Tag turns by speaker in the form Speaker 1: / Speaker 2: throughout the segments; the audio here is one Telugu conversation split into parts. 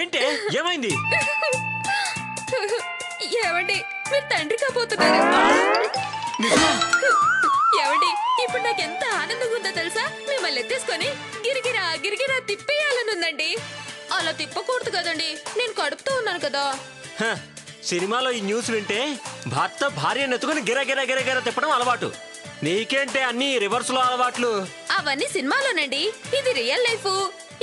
Speaker 1: ఏంటి ఏమైంది?
Speaker 2: ఏమండి మీరు తండ్రి కాబోతున్నారు. ఏమండి ఇప్పుడు నాకు ఎంత ఆనందంగా ఉందో తెలుసా? మిమ్మల్ని ఎత్తేసుకొని గిరిగిరా గిరిగిరా తిప్పేయాలనుందండి. అలా తిప్పకూడదు కదండి, నేను కడుపుతూ ఉన్నాను కదా.
Speaker 1: సినిమాలో ఈ న్యూస్ వింటే భర్త భార్యను ఎత్తుకుని గిరా గిరా గిరా గిరా తిప్పడం అలవాటు. నీకేంటే అన్ని రివర్స్ లో అలవాట్లు?
Speaker 2: అవన్నీ సినిమాలోనండి, ఇది రియల్ లైఫ్.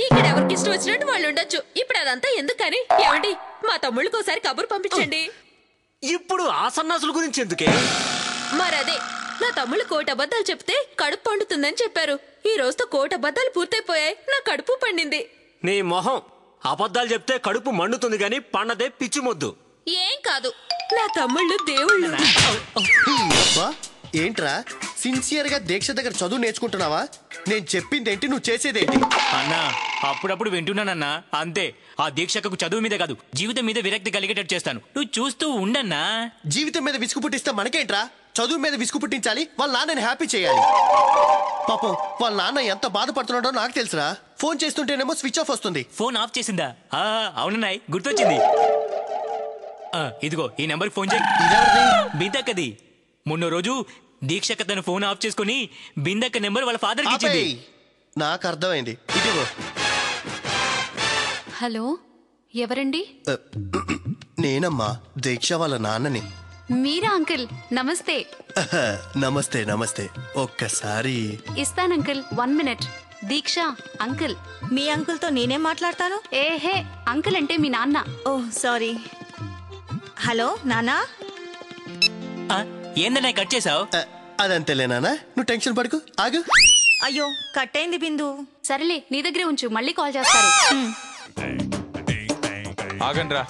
Speaker 2: ఇక్కడ ఎవరికి ఇష్టం వచ్చినట్టు వాళ్ళు ఉండొచ్చు. ఇప్పుడు అదంతా ఎందుకని? ఏమండి మా తమ్ముళ్ళకోసారి కబురు పంపించండి.
Speaker 1: ఇప్పుడు ఆ సన్నాసుల గురించి ఎందుకే?
Speaker 2: మరదే నా తమ్ముళ్ళు 1,000 అబద్ధాలు చెప్తే కడుపు పండుతుందని చెప్పారు. ఈ రోజుతో 1,000 అబద్ధాలు పూర్తయిపోయాయి. నా కడుపు పండింది.
Speaker 1: నీ మొహం, అబద్ధాలు చెప్తే కడుపు మండుతుంది గాని పండదే పిచ్చి మొద్దు.
Speaker 2: ఏం కాదు, నా తమ్ముళ్ళు దేవుళ్ళు.
Speaker 3: ఏంట్రా సిన్సియర్ గా దీక్ష దగ్గర చదువు నేర్చుకుంటున్నావా? నేను చెప్పిందేంటి, నువ్వు చేసేదేంటి?
Speaker 4: అన్నా అప్పుడప్పుడు వింటున్నానన్నా, అంతే. ఆ దీక్షకు చదువు మీద కాదు, జీవితం మీద విరక్తి కలిగేటట్టు చేస్తాను. నువ్వు చూస్తూ ఉండన్నా.
Speaker 3: జీవితం మీద విసుగు పుట్టిస్తే మనకేంట్రా? చదువు మీద విసుగు పుట్టించాలి, వాళ్ళ నాన్నని హ్యాపీ చేయాలి. పాపం వాళ్ళ నాన్న ఎంత బాధపడుతున్నాడో నాకు తెలుసురా. ఫోన్ చేస్తుంటేనేమో స్విచ్ ఆఫ్ వస్తుంది.
Speaker 4: ఫోన్ ఆఫ్ చేసిందా? అవునన్నాయ్, గుర్తొచ్చింది. ఇదిగో ఈ నెంబర్కి ఫోన్ చేయి. బిందక్కది. మొన్న రోజు దీక్షక్క తన ఫోన్ ఆఫ్ చేసుకుని బిందక్క నెంబర్ వాళ్ళ ఫాదర్కి ఇచ్చింది.
Speaker 3: నాకు అర్థమైంది. ఇదిగో.
Speaker 5: హలో, ఎవరండి?
Speaker 3: నేనమ్మా, దీక్ష వాళ్ళ నాన్నని.
Speaker 5: మీరా అంకుల్? నమస్తే.
Speaker 3: నమస్తే నమస్తే. ఒక్కసారి
Speaker 5: ఇస్తాను అంకుల్, 1 మినిట్. దీక్ష అంకుల్.
Speaker 6: మీ అంకుల్ తో నేనేం మాట్లాడతాను?
Speaker 5: ఏహే, అంకుల్ అంటే మీ నాన్న.
Speaker 6: ఓ సారీ. హలో నానా.
Speaker 4: ఏందన్నా కట్ చేసావు?
Speaker 3: అదంతేలే నాన్న, నువ్వు టెన్షన్ పడుకు, ఆగు.
Speaker 6: అయ్యో కట్ అయింది బిందు.
Speaker 5: సరేలే, నీ దగ్గరే ఉంచు, మళ్ళీ కాల్ చేస్తారు.
Speaker 7: ఆగండ్రా.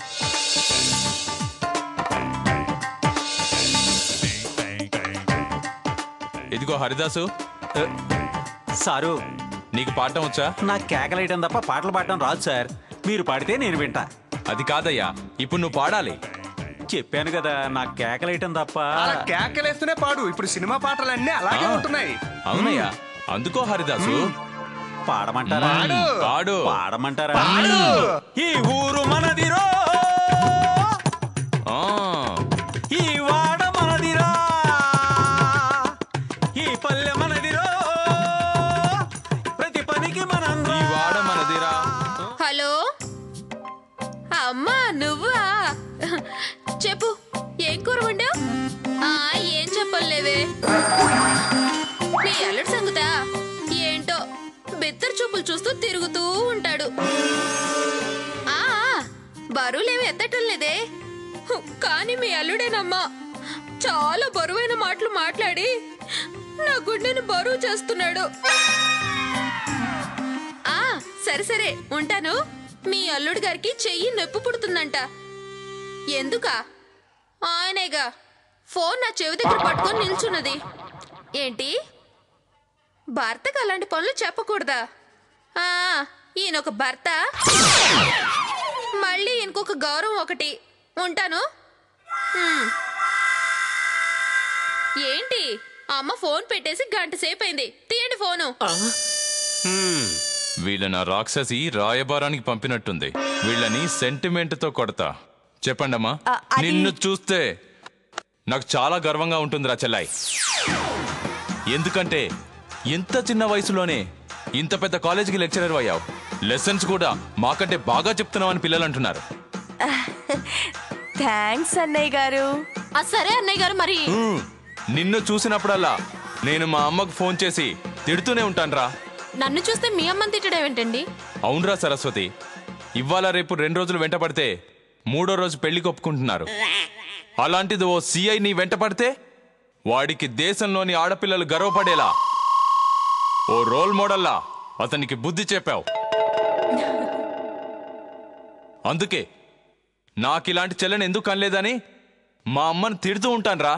Speaker 7: ఇదిగో హరిదాసు.
Speaker 8: సారు,
Speaker 7: నీకు పాడటం వచ్చా?
Speaker 8: నాకు కేకలేయటం తప్ప పాటలు పాడటం రాదు సార్. మీరు పాడితే నేను వింటా.
Speaker 7: అది కాదయ్యా, ఇప్పుడు నువ్వు పాడాలి.
Speaker 8: చెప్పాను కదా, నాకు కేకలేయటం తప్ప.
Speaker 9: కేకలేస్తూనే పాడు. ఇప్పుడు సినిమా పాటలన్నీ అలాగే ఉంటున్నాయి.
Speaker 7: అవునయ్యా, అందుకో హరిదాసు.
Speaker 8: పాడమంటారా?
Speaker 7: పాడు.
Speaker 8: పాడమంటారా? ఈ ఊరు మనదిరో, ఈ వాడ మనదిరా, ఈ పల్లె మనదిరో, ప్రతి పనికి మనందరం.
Speaker 7: ఈ వాడ మనదిరా.
Speaker 2: హలో అమ్మా, నువ్వా? చెప్పు, ఏం కూర వండావు? ఏం చెప్పలేవే. మీ అల్లుడి సంగతా ఏంటో, బెత్తరు చూపులు చూస్తూ తిరుగుతూ ఉంటాడు. బరువులేవి ఎత్తటం లేదే, కానీ మీ అల్లుడేనమ్మా చాలా బరువైన మాటలు మాట్లాడి నా గుండెని బరువు చేస్తున్నాడు. సరే సరే ఉంటాను. మీ అల్లుడి గారికి చెయ్యి నొప్పి పుడుతుందంట. ఎందుకా? ఆయనేగా ఫోన్ నా చెవి దగ్గర పట్టుకొని నిల్చున్నది. ఏంటి, భర్తకు అలాంటి పనులు చెప్పకూడదా? ఈయనొక భర్త, మళ్ళీ ఇంకొక గౌరవం ఒకటి. ఉంటాను. ఏంటి, అమ్మ ఫోన్ పెట్టేసి 1 గంట సేపు అయింది. తీయండి ఫోను.
Speaker 7: వీళ్ళ రాక్షసి రాయబారానికి పంపినట్టుంది. వీళ్ళని సెంటిమెంట్ తో కొడతా. చెప్పండమ్మా. నిన్ను చూస్తే నాకు చాలా గర్వంగా ఉంటుందిరా చెల్లాయి. ఎందుకంటే ఇంత చిన్న వయసులోనే ఇంత పెద్ద కాలేజీకి లెక్చరర్ అయ్యావు. లెసన్స్ కూడా మాకంటే బాగా చెప్తున్నావు అని పిల్లలు అంటున్నారు.
Speaker 6: థ్యాంక్స్ అన్నయ్య గారు.
Speaker 2: సరే అన్నయ్య గారు. మరి
Speaker 7: నిన్ను చూసినప్పుడల్లా నేను మా అమ్మకు ఫోన్ చేసి తిడుతూనే ఉంటానురా.
Speaker 2: నన్ను చూస్తే మీ అమ్మని తిట్టడం ఏంటండి?
Speaker 7: అవునరా సరస్వతి, ఇవాళ రేపు 2 రోజులు వెంటపడితే 3వ రోజు పెళ్లికి ఒప్పుకుంటున్నారు. అలాంటిది ఓ సిఐ నీ వెంటపడితే వాడికి దేశంలోని ఆడపిల్లలు గర్వపడేలా ఓ రోల్ మోడల్లా అతనికి బుద్ధి చెప్పావు. అందుకే నాకిలాంటి చెల్లెని ఎందుకు అనలేదని మా అమ్మని తిడుతూ ఉంటానురా.